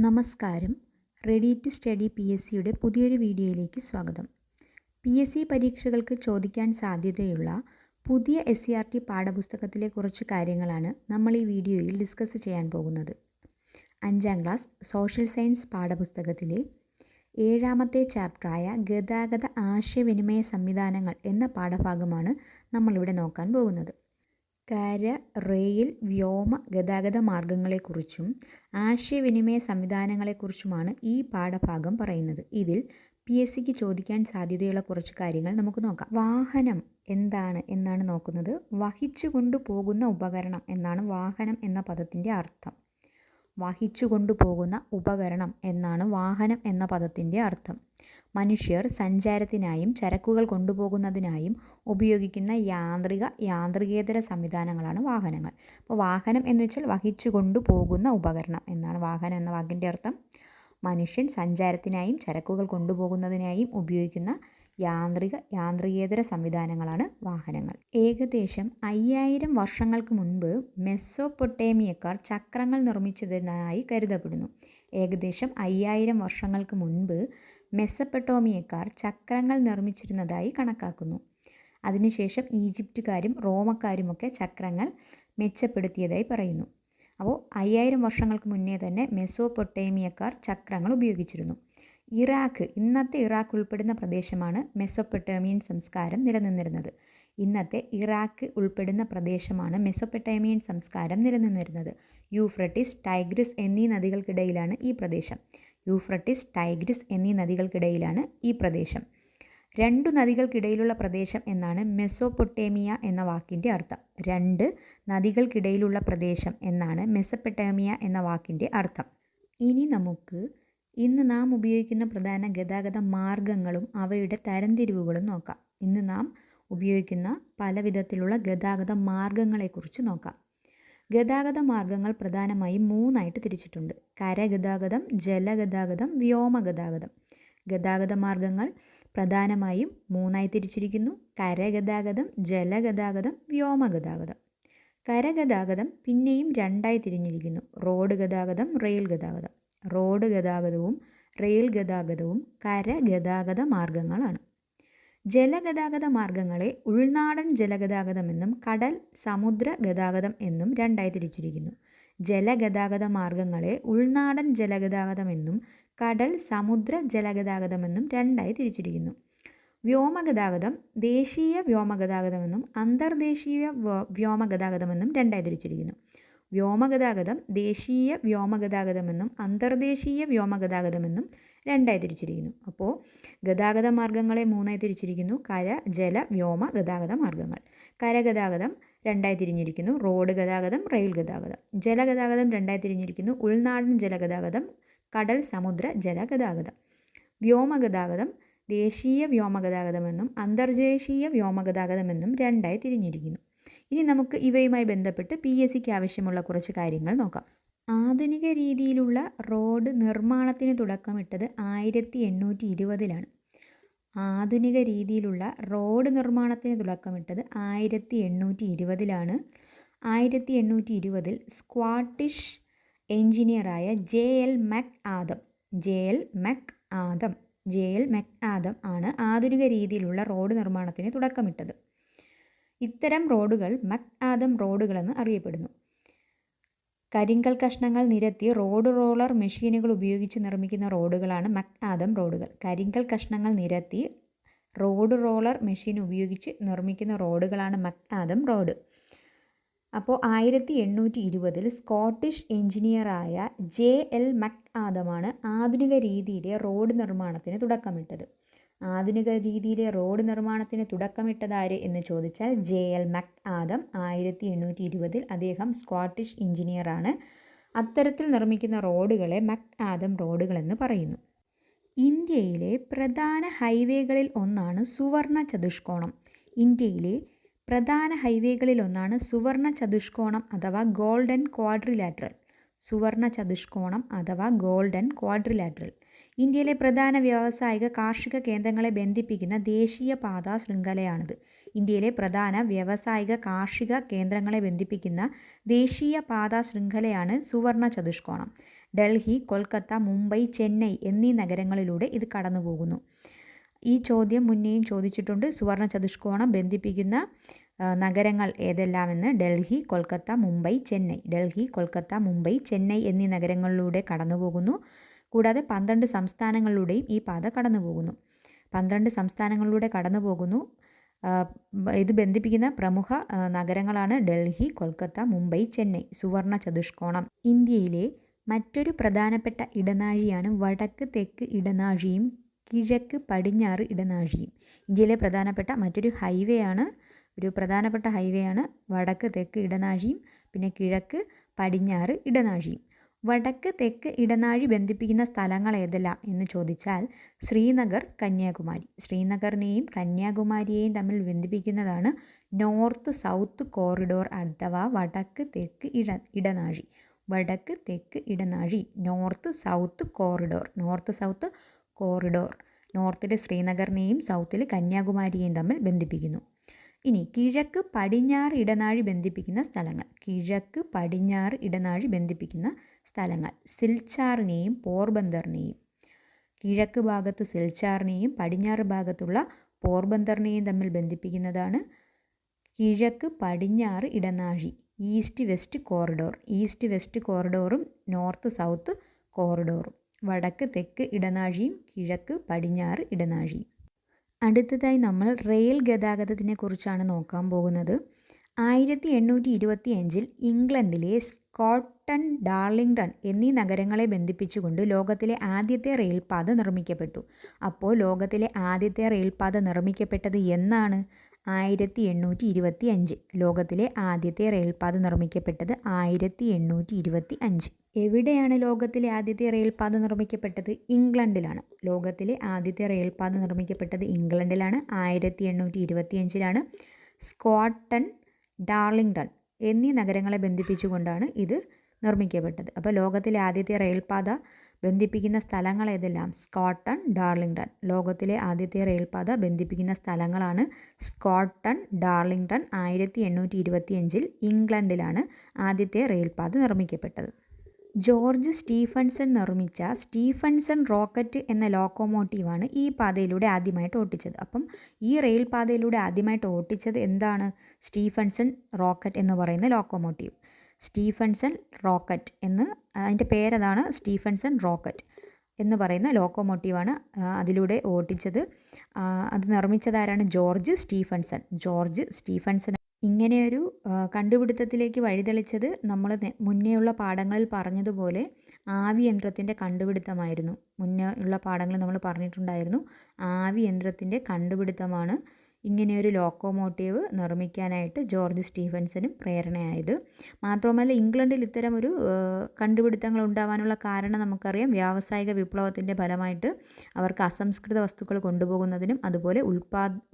നമസ്കാരം. Ready to study PSCയുടെ പുതിയൊരു വീഡിയോയിലേക്ക് സ്വാഗതം. PSC പരീക്ഷകൾക്ക് ചോദിക്കാൻ സാധ്യതയുള്ള പുതിയ SCERT പാഠപുസ്തകത്തിലെ കുറച്ച് കാര്യങ്ങളാണ് നമ്മൾ ഈ വീഡിയോയിൽ ഡിസ്കസ് ചെയ്യാൻ പോകുന്നത്. 5ാം ക്ലാസ് സോഷ്യൽ സയൻസ് പാഠപുസ്തകത്തിലെ 7ാമത്തെ ചാപ്റ്ററായ ഗതാഗത ആശയവിനിമയ സംവിധാനങ്ങൾ എന്ന പാഠഭാഗമാണ് നമ്മളിവിടെ നോക്കാൻ പോകുന്നത്. കര, റെയിൽ, വ്യോമ ഗതാഗത മാർഗങ്ങളെക്കുറിച്ചും ആശയവിനിമയ സംവിധാനങ്ങളെക്കുറിച്ചുമാണ് ഈ പാഠഭാഗം പറയുന്നത്. ഇതിൽ PSCക്ക് ചോദിക്കാൻ സാധ്യതയുള്ള കുറച്ച് കാര്യങ്ങൾ നമുക്ക് നോക്കാം. വാഹനം എന്താണ് എന്നാണ് നോക്കുന്നത്. വഹിച്ചു കൊണ്ടുപോകുന്ന ഉപകരണം എന്നാണ് വാഹനം എന്ന പദത്തിൻ്റെ അർത്ഥം. വഹിച്ചു കൊണ്ടുപോകുന്ന ഉപകരണം എന്നാണ് വാഹനം എന്ന പദത്തിൻ്റെ അർത്ഥം. മനുഷ്യർ സഞ്ചാരത്തിനായും ചരക്കുകൾ കൊണ്ടുപോകുന്നതിനായും ഉപയോഗിക്കുന്ന യാന്ത്രികേതര സംവിധാനങ്ങളാണ് വാഹനങ്ങൾ. അപ്പോൾ വാഹനം എന്ന് വെച്ചാൽ വഹിച്ചു കൊണ്ടുപോകുന്ന ഉപകരണം എന്നാണ് വാഹനം എന്ന വാക്കിൻ്റെ അർത്ഥം. മനുഷ്യൻ സഞ്ചാരത്തിനായും ചരക്കുകൾ കൊണ്ടുപോകുന്നതിനായും ഉപയോഗിക്കുന്ന യാന്ത്രികേതര സംവിധാനങ്ങളാണ് വാഹനങ്ങൾ. ഏകദേശം 5000 വർഷങ്ങൾക്ക് മുൻപ് മെസ്സോപ്പൊട്ടേമിയക്കാർ ചക്രങ്ങൾ നിർമ്മിച്ചതായി കരുതപ്പെടുന്നു. ഏകദേശം 5000 വർഷങ്ങൾക്ക് മുൻപ് മെസ്സപ്പൊട്ടേമിയക്കാർ ചക്രങ്ങൾ നിർമ്മിച്ചിരുന്നതായി കണക്കാക്കുന്നു. അതിനുശേഷം ഈജിപ്തുകാരും റോമക്കാരുമൊക്കെ ചക്രങ്ങൾ മെച്ചപ്പെടുത്തിയതായി പറയുന്നു. അപ്പോൾ 5000 വർഷങ്ങൾക്ക് മുന്നേ തന്നെ മെസ്സോപ്പൊട്ടേമിയക്കാർ ചക്രങ്ങൾ ഉപയോഗിച്ചിരുന്നു. ഇന്നത്തെ ഇറാഖ് ഉൾപ്പെടുന്ന പ്രദേശമാണ് മെസ്സൊപ്പൊട്ടേമിയൻ സംസ്കാരം നിലനിന്നിരുന്നത്. യൂഫ്രട്ടീസ്, ടൈഗ്രിസ് എന്നീ നദികൾക്കിടയിലാണ് ഈ പ്രദേശം. രണ്ടു നദികൾക്കിടയിലുള്ള പ്രദേശം എന്നാണ് മെസ്സൊപ്പൊട്ടേമിയ എന്ന വാക്കിൻ്റെ അർത്ഥം. രണ്ട് നദികൾക്കിടയിലുള്ള പ്രദേശം എന്നാണ് മെസ്സൊപ്പൊട്ടേമിയ എന്ന വാക്കിൻ്റെ അർത്ഥം. ഇന്ന് നാം ഉപയോഗിക്കുന്ന പ്രധാന ഗതാഗത മാർഗങ്ങളും അവയുടെ തരംതിരിവുകളും നോക്കാം. ഇന്ന് നാം ഉപയോഗിക്കുന്ന പല വിധത്തിലുള്ള ഗതാഗത മാർഗങ്ങളെക്കുറിച്ച് നോക്കാം. ഗതാഗത മാർഗങ്ങൾ പ്രധാനമായും 3ആയിട്ട് തിരിച്ചിട്ടുണ്ട്: കരഗതാഗതം, ജലഗതാഗതം, വ്യോമഗതാഗതം. ഗതാഗത മാർഗങ്ങൾ പ്രധാനമായും 3ആയി തിരിച്ചിരിക്കുന്നു: കരഗതാഗതം, ജലഗതാഗതം, വ്യോമഗതാഗതം. കരഗതാഗതം പിന്നെയും 2ആയി തിരിഞ്ഞിരിക്കുന്നു: റോഡ് ഗതാഗതം, റെയിൽ ഗതാഗതം. റോഡ് ഗതാഗതവും റെയിൽ ഗതാഗതവും കരഗതാഗത മാർഗങ്ങളാണ്. ജലഗതാഗത മാർഗങ്ങളെ ഉൾനാടൻ ജലഗതാഗതമെന്നും കടൽ സമുദ്ര ഗതാഗതം എന്നും 2ആയി തിരിച്ചിരിക്കുന്നു. ജലഗതാഗത മാർഗങ്ങളെ ഉൾനാടൻ ജലഗതാഗതമെന്നും കടൽ സമുദ്ര ജലഗതാഗതമെന്നും 2ആയി തിരിച്ചിരിക്കുന്നു. വ്യോമഗതാഗതം ദേശീയ വ്യോമഗതാഗതമെന്നും അന്തർദേശീയ വ്യോമഗതാഗതമെന്നും 2ആയി തിരിച്ചിരിക്കുന്നു. വ്യോമഗതാഗതം ദേശീയ വ്യോമഗതാഗതമെന്നും അന്തർദേശീയ വ്യോമഗതാഗതമെന്നും 2ആയി തിരിച്ചിരിക്കുന്നു. അപ്പോൾ ഗതാഗത മാർഗങ്ങളെ 3ആയി തിരിച്ചിരിക്കുന്നു: കര, ജല, വ്യോമ ഗതാഗത മാർഗങ്ങൾ. കരഗതാഗതം 2ആയി തിരിഞ്ഞിരിക്കുന്നു: റോഡ് ഗതാഗതം, റെയിൽ ഗതാഗതം. ജലഗതാഗതം 2ആയി തിരിഞ്ഞിരിക്കുന്നു: ഉൾനാടൻ ജലഗതാഗതം, കടൽ സമുദ്ര ജലഗതാഗതം. വ്യോമഗതാഗതം ദേശീയ വ്യോമഗതാഗതമെന്നും അന്തർദേശീയ വ്യോമഗതാഗതമെന്നും 2ആയി തിരിഞ്ഞിരിക്കുന്നു. ഇനി നമുക്ക് ഇവയുമായി ബന്ധപ്പെട്ട് PSCക്ക് ആവശ്യമുള്ള കുറച്ച് കാര്യങ്ങൾ നോക്കാം. ആധുനിക രീതിയിലുള്ള റോഡ് നിർമ്മാണത്തിന് തുടക്കമിട്ടത് 1820-ലാണ്. ആധുനിക രീതിയിലുള്ള റോഡ് നിർമ്മാണത്തിന് തുടക്കമിട്ടത് 1820-ലാണ്. 1820 സ്കോട്ടിഷ് എഞ്ചിനീയറായ JL മെക്ആദം ആണ് ആധുനിക രീതിയിലുള്ള റോഡ് നിർമ്മാണത്തിന് തുടക്കമിട്ടത്. ഇത്തരം റോഡുകൾ മെക്ആദം റോഡുകളെന്ന് അറിയപ്പെടുന്നു. കരിങ്കൽ കഷ്ണങ്ങൾ നിരത്തി റോഡ് റോളർ മെഷീനുകൾ ഉപയോഗിച്ച് നിർമ്മിക്കുന്ന റോഡുകളാണ് മെക്ആദം റോഡുകൾ. കരിങ്കൽ കഷ്ണങ്ങൾ നിരത്തി റോഡ് റോളർ മെഷീൻ ഉപയോഗിച്ച് നിർമ്മിക്കുന്ന റോഡുകളാണ് മെക്ആദം റോഡ്. അപ്പോൾ 1820 സ്കോട്ടിഷ് എഞ്ചിനീയറായ JL മെക്ആദമാണ് ആധുനിക രീതിയിലെ റോഡ് നിർമ്മാണത്തിന് തുടക്കമിട്ടത്. ആധുനിക രീതിയിലെ റോഡ് നിർമ്മാണത്തിന് തുടക്കമിട്ടതാര് എന്ന് ചോദിച്ചാൽ JL മെക്ആദം. 1820 അദ്ദേഹം സ്കോട്ടിഷ് എഞ്ചിനീയറാണ്. അത്തരത്തിൽ നിർമ്മിക്കുന്ന റോഡുകളെ മെക്ആദം റോഡുകളെന്ന് പറയുന്നു. ഇന്ത്യയിലെ പ്രധാന ഹൈവേകളിൽ ഒന്നാണ് സുവർണ ചതുഷ്കോണം. ഇന്ത്യയിലെ പ്രധാന ഹൈവേകളിൽ ഒന്നാണ് സുവർണ ചതുഷ്കോണം അഥവാ ഗോൾഡൻ ക്വാഡ്രിലാറ്ററൽ. സുവർണ ചതുഷ്കോണം അഥവാ ഗോൾഡൻ ക്വാഡ്രിലാറ്ററൽ. ഇന്ത്യയിലെ പ്രധാന വ്യാവസായിക കാർഷിക കേന്ദ്രങ്ങളെ ബന്ധിപ്പിക്കുന്ന ദേശീയപാതാ ശൃംഖലയാണിത്. ഇന്ത്യയിലെ പ്രധാന വ്യാവസായിക കാർഷിക കേന്ദ്രങ്ങളെ ബന്ധിപ്പിക്കുന്ന ദേശീയപാതാ ശൃംഖലയാണ് സുവർണ ചതുഷ്കോണം. ഡൽഹി, കൊൽക്കത്ത, മുംബൈ, ചെന്നൈ എന്നീ നഗരങ്ങളിലൂടെ ഇത് കടന്നു പോകുന്നു. ഈ ചോദ്യം മുന്നേയും ചോദിച്ചിട്ടുണ്ട്. സുവർണ ചതുഷ്കോണം ബന്ധിപ്പിക്കുന്ന നഗരങ്ങൾ ഏതെല്ലാമെന്ന്. ഡൽഹി, കൊൽക്കത്ത, മുംബൈ, ചെന്നൈ. ഡൽഹി, കൊൽക്കത്ത, മുംബൈ, ചെന്നൈ എന്നീ നഗരങ്ങളിലൂടെ കടന്നു പോകുന്നു. കൂടാതെ 12 സംസ്ഥാനങ്ങളിലൂടെയും ഈ പാത കടന്നു പോകുന്നു. 12 സംസ്ഥാനങ്ങളിലൂടെ കടന്നു പോകുന്നു. ഇത് ബന്ധിപ്പിക്കുന്ന പ്രമുഖ നഗരങ്ങളാണ് ഡൽഹി, കൊൽക്കത്ത, മുംബൈ, ചെന്നൈ. സുവർണ ചതുഷ്കോണം. ഇന്ത്യയിലെ മറ്റൊരു പ്രധാനപ്പെട്ട ഇടനാഴിയാണ് വടക്ക് തെക്ക് ഇടനാഴിയും കിഴക്ക് പടിഞ്ഞാറ് ഇടനാഴിയും. ഇന്ത്യയിലെ പ്രധാനപ്പെട്ട മറ്റൊരു പ്രധാനപ്പെട്ട ഹൈവേ ആണ് വടക്ക് തെക്ക് ഇടനാഴിയും പിന്നെ കിഴക്ക് പടിഞ്ഞാറ് ഇടനാഴിയും. വടക്ക് തെക്ക് ഇടനാഴി ബന്ധിപ്പിക്കുന്ന സ്ഥലങ്ങൾ ഏതെല്ലാം എന്ന് ചോദിച്ചാൽ ശ്രീനഗർ, കന്യാകുമാരി. ശ്രീനഗറിനെയും കന്യാകുമാരിയെയും തമ്മിൽ ബന്ധിപ്പിക്കുന്നതാണ് നോർത്ത് സൗത്ത് കോറിഡോർ അഥവാ വടക്ക് തെക്ക് ഇടനാഴി. വടക്ക് തെക്ക് ഇടനാഴി, നോർത്ത് സൗത്ത് കോറിഡോർ. നോർത്തിൽ ശ്രീനഗറിനെയും സൗത്തിൽ കന്യാകുമാരിയെയും തമ്മിൽ ബന്ധിപ്പിക്കുന്നു. ഇനി കിഴക്ക് പടിഞ്ഞാറ് ഇടനാഴി ബന്ധിപ്പിക്കുന്ന സ്ഥലങ്ങൾ. കിഴക്ക് പടിഞ്ഞാറ് ഇടനാഴി ബന്ധിപ്പിക്കുന്ന സ്ഥലങ്ങൾ സിൽച്ചാറിനെയും പോർബന്തറിനെയും. കിഴക്ക് ഭാഗത്ത് സിൽച്ചാറിനെയും പടിഞ്ഞാറ് ഭാഗത്തുള്ള പോർബന്തറിനെയും തമ്മിൽ ബന്ധിപ്പിക്കുന്നതാണ് കിഴക്ക് പടിഞ്ഞാറ് ഇടനാഴി. ഈസ്റ്റ് വെസ്റ്റ് കോറിഡോറും നോർത്ത് സൗത്ത് കോറിഡോറും. വടക്ക് തെക്ക് ഇടനാഴിയും കിഴക്ക് പടിഞ്ഞാറ് ഇടനാഴിയും. അടുത്തതായി നമ്മൾ റെയിൽ ഗതാഗതത്തിനെ കുറിച്ചാണ് നോക്കാൻ പോകുന്നത്. 1825 ഇംഗ്ലണ്ടിലെ സ്കോട്ടൺ, ഡാർലിംഗ്ടൺ എന്നീ നഗരങ്ങളെ ബന്ധിപ്പിച്ചുകൊണ്ട് ലോകത്തിലെ ആദ്യത്തെ റെയിൽപാത നിർമ്മിക്കപ്പെട്ടു. അപ്പോൾ ലോകത്തിലെ ആദ്യത്തെ റെയിൽപാത നിർമ്മിക്കപ്പെട്ടത് എന്നാണ്? 1825. ലോകത്തിലെ ആദ്യത്തെ റെയിൽപാത നിർമ്മിക്കപ്പെട്ടത് 1825. എവിടെയാണ് ലോകത്തിലെ ആദ്യത്തെ റെയിൽപാത നിർമ്മിക്കപ്പെട്ടത്? ഇംഗ്ലണ്ടിലാണ്. ലോകത്തിലെ ആദ്യത്തെ റെയിൽപാത നിർമ്മിക്കപ്പെട്ടത് ഇംഗ്ലണ്ടിലാണ്. 1825 സ്കോട്ടൺ, ഡാർലിംഗ്ടൺ എന്നീ നഗരങ്ങളെ ബന്ധിപ്പിച്ചുകൊണ്ടാണ് ഇത് നിർമ്മിക്കപ്പെട്ടത്. അപ്പോൾ ലോകത്തിലെ ആദ്യത്തെ റെയിൽപാത ബന്ധിപ്പിക്കുന്ന സ്ഥലങ്ങൾ ഏതെല്ലാം? സ്കോട്ടൺ, ഡാർലിംഗ്ടൺ. ലോകത്തിലെ ആദ്യത്തെ റെയിൽപാത ബന്ധിപ്പിക്കുന്ന സ്ഥലങ്ങളാണ് സ്കോട്ടൺ, ഡാർലിംഗ്ടൺ. 1825 ഇംഗ്ലണ്ടിലാണ് ആദ്യത്തെ റെയിൽപാത നിർമ്മിക്കപ്പെട്ടത്. ജോർജ് സ്റ്റീഫൻസൺ നിർമ്മിച്ച സ്റ്റീഫൻസൺ റോക്കറ്റ് എന്ന ലോക്കോമോട്ടീവാണ് ഈ പാതയിലൂടെ ആദ്യമായിട്ട് ഓട്ടിച്ചത്. അപ്പം ഈ റെയിൽ പാതയിലൂടെ ആദ്യമായിട്ട് ഓട്ടിച്ചത് എന്താണ്? സ്റ്റീഫൻസൺ റോക്കറ്റ് എന്ന് പറയുന്ന ലോക്കോമോട്ടീവ്. സ്റ്റീഫൻസൺ റോക്കറ്റ് എന്ന് അതിൻ്റെ പേരതാണ്. സ്റ്റീഫൻസൺ റോക്കറ്റ് എന്ന് പറയുന്ന ലോക്കോമോട്ടീവാണ് അതിലൂടെ ഓട്ടിച്ചത്. അത് നിർമ്മിച്ചതാരാണ്? George Stephenson. ഇങ്ങനെയൊരു കണ്ടുപിടുത്തത്തിലേക്ക് വഴിതെളിച്ചത് നമ്മൾ മുന്നേയുള്ള പാഠങ്ങളിൽ പറഞ്ഞതുപോലെ ആവി യന്ത്രത്തിൻ്റെ കണ്ടുപിടുത്തമായിരുന്നു. മുന്നേ ഉള്ള പാഠങ്ങളിൽ നമ്മൾ പറഞ്ഞിട്ടുണ്ടായിരുന്നു. ആവി യന്ത്രത്തിൻ്റെ കണ്ടുപിടുത്തമാണ് ഇങ്ങനെയൊരു ലോക്കോമോട്ടീവ് നിർമ്മിക്കാനായിട്ട് ജോർജ് സ്റ്റീഫൻസനും പ്രേരണയായത്. മാത്രമല്ല ഇംഗ്ലണ്ടിൽ ഇത്തരമൊരു കണ്ടുപിടുത്തങ്ങൾ ഉണ്ടാവാനുള്ള കാരണം നമുക്കറിയാം. വ്യാവസായിക വിപ്ലവത്തിൻ്റെ ഫലമായിട്ട് അവർക്ക് അസംസ്കൃത വസ്തുക്കൾ കൊണ്ടുപോകുന്നതിനും അതുപോലെ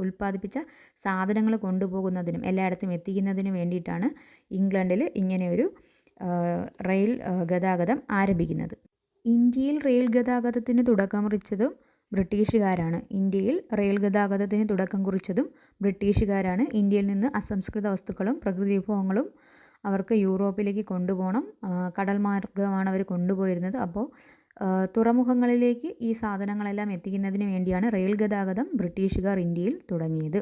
ഉൽപ്പാദിപ്പിച്ച സാധനങ്ങൾ കൊണ്ടുപോകുന്നതിനും എല്ലായിടത്തും എത്തിക്കുന്നതിനും വേണ്ടിയിട്ടാണ് ഇംഗ്ലണ്ടിൽ ഇങ്ങനെയൊരു റെയിൽ ഗതാഗതം ആരംഭിക്കുന്നത്. ഇന്ത്യയിൽ റെയിൽ ഗതാഗതത്തിന് തുടക്കം കുറിച്ചതും ബ്രിട്ടീഷുകാരാണ്. ഇന്ത്യയിൽ റെയിൽ ഗതാഗതത്തിന് തുടക്കം കുറിച്ചതും ബ്രിട്ടീഷുകാരാണ്. ഇന്ത്യയിൽ നിന്ന് അസംസ്കൃത വസ്തുക്കളും പ്രകൃതി വിഭവങ്ങളും അവർക്ക് യൂറോപ്പിലേക്ക് കൊണ്ടുപോകണം. കടൽ മാർഗ്ഗമാണ് അവർ കൊണ്ടുപോയിരുന്നത്. അപ്പോൾ തുറമുഖങ്ങളിലേക്ക് ഈ സാധനങ്ങളെല്ലാം എത്തിക്കുന്നതിന് വേണ്ടിയാണ് റെയിൽ ഗതാഗതം ബ്രിട്ടീഷുകാർ ഇന്ത്യയിൽ തുടങ്ങിയത്.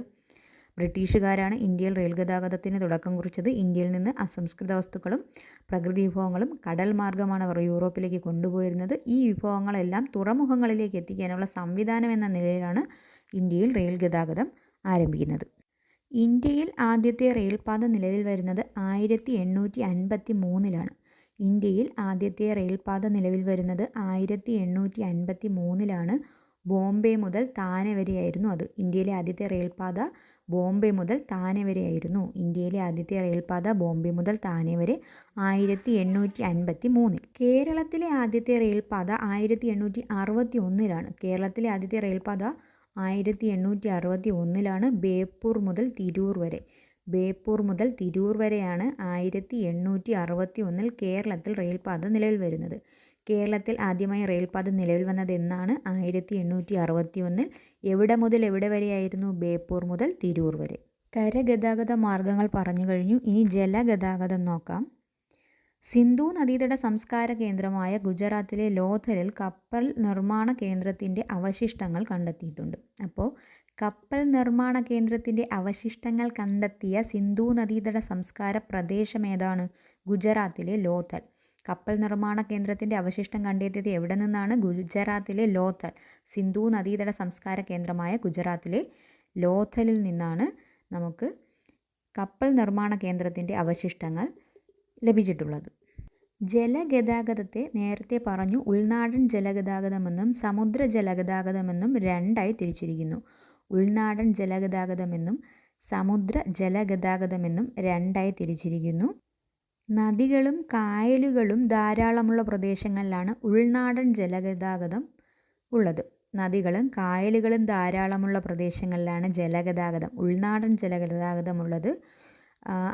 ബ്രിട്ടീഷുകാരാണ് ഇന്ത്യയിൽ റെയിൽ ഗതാഗതത്തിന് തുടക്കം കുറിച്ചത്. ഇന്ത്യയിൽ നിന്ന് അസംസ്കൃത വസ്തുക്കളും പ്രകൃതി വിഭവങ്ങളും കടൽ മാർഗ്ഗമാണ് അവർ യൂറോപ്പിലേക്ക് കൊണ്ടുപോയിരുന്നത്. ഈ വിഭവങ്ങളെല്ലാം തുറമുഖങ്ങളിലേക്ക് എത്തിക്കാനുള്ള സംവിധാനം എന്ന നിലയിലാണ് ഇന്ത്യയിൽ റെയിൽ ഗതാഗതം ആരംഭിക്കുന്നത്. ഇന്ത്യയിൽ ആദ്യത്തെ റെയിൽപാത നിലവിൽ വരുന്നത് 1853 ഇന്ത്യയിൽ ആദ്യത്തെ റെയിൽപാത നിലവിൽ വരുന്നത് 1853 ബോംബെ മുതൽ താനെ വരെയായിരുന്നു അത്. ഇന്ത്യയിലെ ആദ്യത്തെ റെയിൽപാത ബോംബെ മുതൽ താനെ വരെയായിരുന്നു. ഇന്ത്യയിലെ ആദ്യത്തെ റെയിൽപാത ബോംബെ മുതൽ താനെ വരെ 1853. കേരളത്തിലെ ആദ്യത്തെ റെയിൽപാത 1861 കേരളത്തിലെ ആദ്യത്തെ റെയിൽപാത 1861 ബേപ്പൂർ മുതൽ തിരൂർ വരെ. ബേപ്പൂർ മുതൽ തിരൂർ വരെയാണ് 1861 കേരളത്തിൽ റെയിൽപാത നിലവിൽ വരുന്നത്. കേരളത്തിൽ ആദ്യമായി റെയിൽപാത നിലവിൽ വന്നത് എന്നാണ്? 1861. എവിടെ മുതൽ എവിടെ വരെയായിരുന്നു? ബേപ്പൂർ മുതൽ തിരൂർ വരെ. കരഗതാഗത മാർഗ്ഗങ്ങൾ പറഞ്ഞു കഴിഞ്ഞു. ഇനി ജലഗതാഗതം നോക്കാം. സിന്ധു നദീതട സംസ്കാര കേന്ദ്രമായ ഗുജറാത്തിലെ ലോഥലിൽ കപ്പൽ നിർമ്മാണ കേന്ദ്രത്തിൻ്റെ അവശിഷ്ടങ്ങൾ കണ്ടെത്തിയിട്ടുണ്ട്. അപ്പോൾ കപ്പൽ നിർമ്മാണ കേന്ദ്രത്തിൻ്റെ അവശിഷ്ടങ്ങൾ കണ്ടെത്തിയ സിന്ധു നദീതട സംസ്കാര പ്രദേശം ഏതാണ്? ഗുജറാത്തിലെ ലോഥൽ. കപ്പൽ നിർമ്മാണ കേന്ദ്രത്തിൻ്റെ അവശിഷ്ടം കണ്ടെത്തിയത് എവിടെ നിന്നാണ്? ഗുജറാത്തിലെ ലോഥൽ. സിന്ധു നദീതട സംസ്കാര കേന്ദ്രമായ ഗുജറാത്തിലെ ലോഥലിൽ നിന്നാണ് നമുക്ക് കപ്പൽ നിർമ്മാണ കേന്ദ്രത്തിൻ്റെ അവശിഷ്ടങ്ങൾ ലഭിച്ചിട്ടുള്ളത്. ജലഗതാഗതത്തെ നേരത്തെ പറഞ്ഞു ഉൾനാടൻ ജലഗതാഗതമെന്നും സമുദ്ര ജലഗതാഗതമെന്നും രണ്ടായി തിരിച്ചിരിക്കുന്നു. ഉൾനാടൻ ജലഗതാഗതമെന്നും സമുദ്ര ജലഗതാഗതമെന്നും രണ്ടായി തിരിച്ചിരിക്കുന്നു. നദികളും കായലുകളും ധാരാളമുള്ള പ്രദേശങ്ങളിലാണ് ഉൾനാടൻ ജലഗതാഗതം ഉള്ളത്. നദികളും കായലുകളും ധാരാളമുള്ള പ്രദേശങ്ങളിലാണ് ജലഗതാഗതം, ഉൾനാടൻ ജലഗതാഗതമുള്ളത്.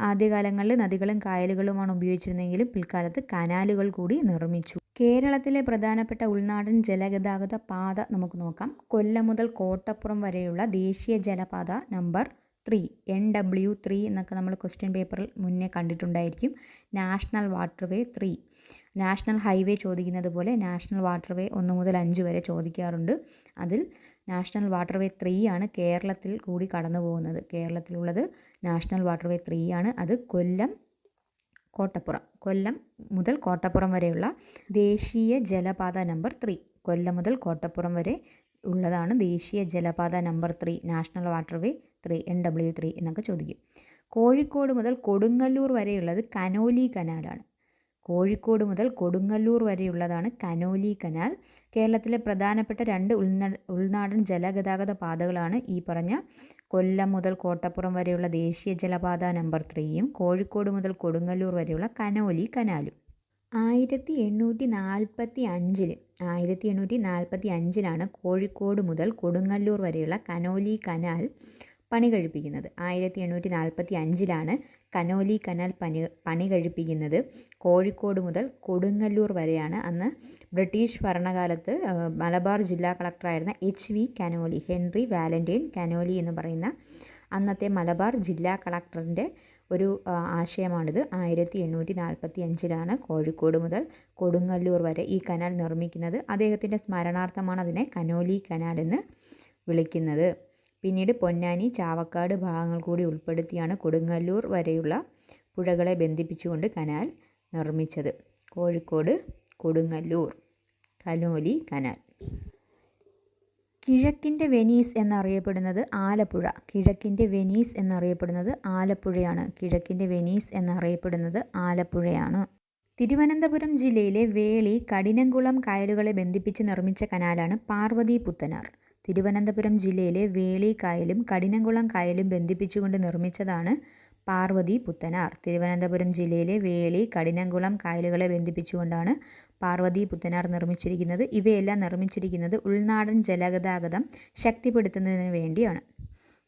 ആദ്യകാലങ്ങളിൽ നദികളും കായലുകളുമാണ് ഉപയോഗിച്ചിരുന്നെങ്കിലും പിൽക്കാലത്ത് കനാലുകൾ കൂടി നിർമ്മിച്ചു. കേരളത്തിലെ പ്രധാനപ്പെട്ട ഉൾനാടൻ ജലഗതാഗത പാത നമുക്ക് നോക്കാം. കൊല്ലം മുതൽ കോട്ടപ്പുറം വരെയുള്ള ദേശീയ ജലപാത നമ്പർ 3 NW3 എന്നൊക്കെ നമ്മൾ ക്വസ്റ്റ്യൻ പേപ്പറിൽ മുന്നേ കണ്ടിട്ടുണ്ടായിരിക്കും. National waterway 3. നാഷണൽ ഹൈവേ ചോദിക്കുന്നത് പോലെ നാഷണൽ വാട്ടർവേ 1 മുതൽ 5 വരെ ചോദിക്കാറുണ്ട്. അതിൽ നാഷണൽ വാട്ടർവേ 3 ആണ് കേരളത്തിൽ കൂടി കടന്നു പോകുന്നത്. കേരളത്തിലുള്ളത് നാഷണൽ വാട്ടർവേ 3 ആണ്. അത് കൊല്ലം മുതൽ കോട്ടപ്പുറം വരെയുള്ള ദേശീയ ജലപാത നമ്പർ 3. കൊല്ലം മുതൽ കോട്ടപ്പുറം വരെ ഉള്ളതാണ് ദേശീയ ജലപാത നമ്പർ 3, നാഷണൽ വാട്ടർവേ 3 NW3 എന്നൊക്കെ ചോദിക്കും. കോഴിക്കോട് മുതൽ കൊടുങ്ങല്ലൂർ വരെയുള്ളത് കനോലി കനാലാണ്. കോഴിക്കോട് മുതൽ കൊടുങ്ങല്ലൂർ വരെയുള്ളതാണ് കനോലി കനാൽ. കേരളത്തിലെ പ്രധാനപ്പെട്ട 2 ഉൾനാടൻ ജലഗതാഗത പാതകളാണ് ഈ പറഞ്ഞ കൊല്ലം മുതൽ കോട്ടപ്പുറം വരെയുള്ള ദേശീയ ജലപാത നമ്പർ 3യും കോഴിക്കോട് മുതൽ കൊടുങ്ങല്ലൂർ വരെയുള്ള കനോലി കനാലും. 1845-ലാണ് കോഴിക്കോട് മുതൽ കൊടുങ്ങല്ലൂർ വരെയുള്ള കനോലി കനാൽ പണി കഴിപ്പിക്കുന്നത്. 1845-ലാണ് കനോലി കനാൽ പണി കഴിപ്പിക്കുന്നത്. കോഴിക്കോട് മുതൽ കൊടുങ്ങല്ലൂർ വരെയാണ്. അന്ന് ബ്രിട്ടീഷ് ഭരണകാലത്ത് മലബാർ ജില്ലാ കളക്ടറായിരുന്ന HV Conolly, Henry Valentine Conolly എന്ന് പറയുന്ന അന്നത്തെ മലബാർ ജില്ലാ കളക്ടറിൻ്റെ ഒരു ആശയമാണിത്. 1845-ലാണ് കോഴിക്കോട് മുതൽ കൊടുങ്ങല്ലൂർ വരെ ഈ കനാൽ നിർമ്മിക്കുന്നത്. അദ്ദേഹത്തിൻ്റെ സ്മരണാർത്ഥമാണ് അതിനെ കനോലി കനാൽ എന്ന് വിളിക്കുന്നത്. പിന്നീട് പൊന്നാനി, ചാവക്കാട് ഭാഗങ്ങൾ കൂടി ഉൾപ്പെടുത്തിയാണ് കൊടുങ്ങല്ലൂർ വരെയുള്ള പുഴകളെ ബന്ധിപ്പിച്ചുകൊണ്ട് കനാൽ നിർമ്മിച്ചത്. Kozhikode Kodungallur Conolly canal. കിഴക്കിൻ്റെ വെനീസ് എന്നറിയപ്പെടുന്നത് ആലപ്പുഴ. കിഴക്കിൻ്റെ വെനീസ് എന്നറിയപ്പെടുന്നത് ആലപ്പുഴയാണ്. കിഴക്കിൻ്റെ വെനീസ് എന്നറിയപ്പെടുന്നത് ആലപ്പുഴയാണ്. തിരുവനന്തപുരം ജില്ലയിലെ വേളി, കഠിനംകുളം കായലുകളെ ബന്ധിപ്പിച്ച് നിർമ്മിച്ച കനാലാണ് പാർവതി പുത്തനാർ. തിരുവനന്തപുരം ജില്ലയിലെ വേളി കായലും കഠിനംകുളം കായലും ബന്ധിപ്പിച്ചുകൊണ്ട് നിർമ്മിച്ചതാണ് പാർവതി പുത്തനാർ. തിരുവനന്തപുരം ജില്ലയിലെ വേളി, കഠിനംകുളം കായലുകളെ ബന്ധിപ്പിച്ചുകൊണ്ടാണ് പാർവതി പുത്തനാർ നിർമ്മിച്ചിരിക്കുന്നത്. ഇവയെല്ലാം നിർമ്മിച്ചിരിക്കുന്നത് ഉൾനാടൻ ജലഗതാഗതം ശക്തിപ്പെടുത്തുന്നതിന് വേണ്ടിയാണ്.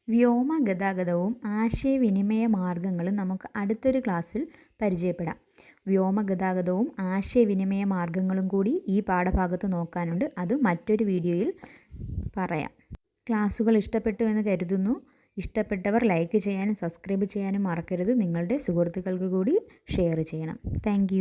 വ്യോമഗതാഗതവും ആശയവിനിമയ മാർഗങ്ങളും നമുക്ക് അടുത്തൊരു ക്ലാസ്സിൽ പരിചയപ്പെടാം. വ്യോമഗതാഗതവും ആശയവിനിമയ മാർഗങ്ങളും കൂടി ഈ പാഠഭാഗത്ത് നോക്കാനുണ്ട്. അത് മറ്റൊരു വീഡിയോയിൽ പറയാം. ക്ലാസ്സുകൾ ഇഷ്ടപ്പെട്ടു എന്ന് കരുതുന്നു. ഇഷ്ടപ്പെട്ടവർ ലൈക്ക് ചെയ്യാനും സബ്സ്ക്രൈബ് ചെയ്യാനും മറക്കരുത്. നിങ്ങളുടെ സുഹൃത്തുക്കൾക്ക് കൂടി ഷെയർ ചെയ്യണം. താങ്ക്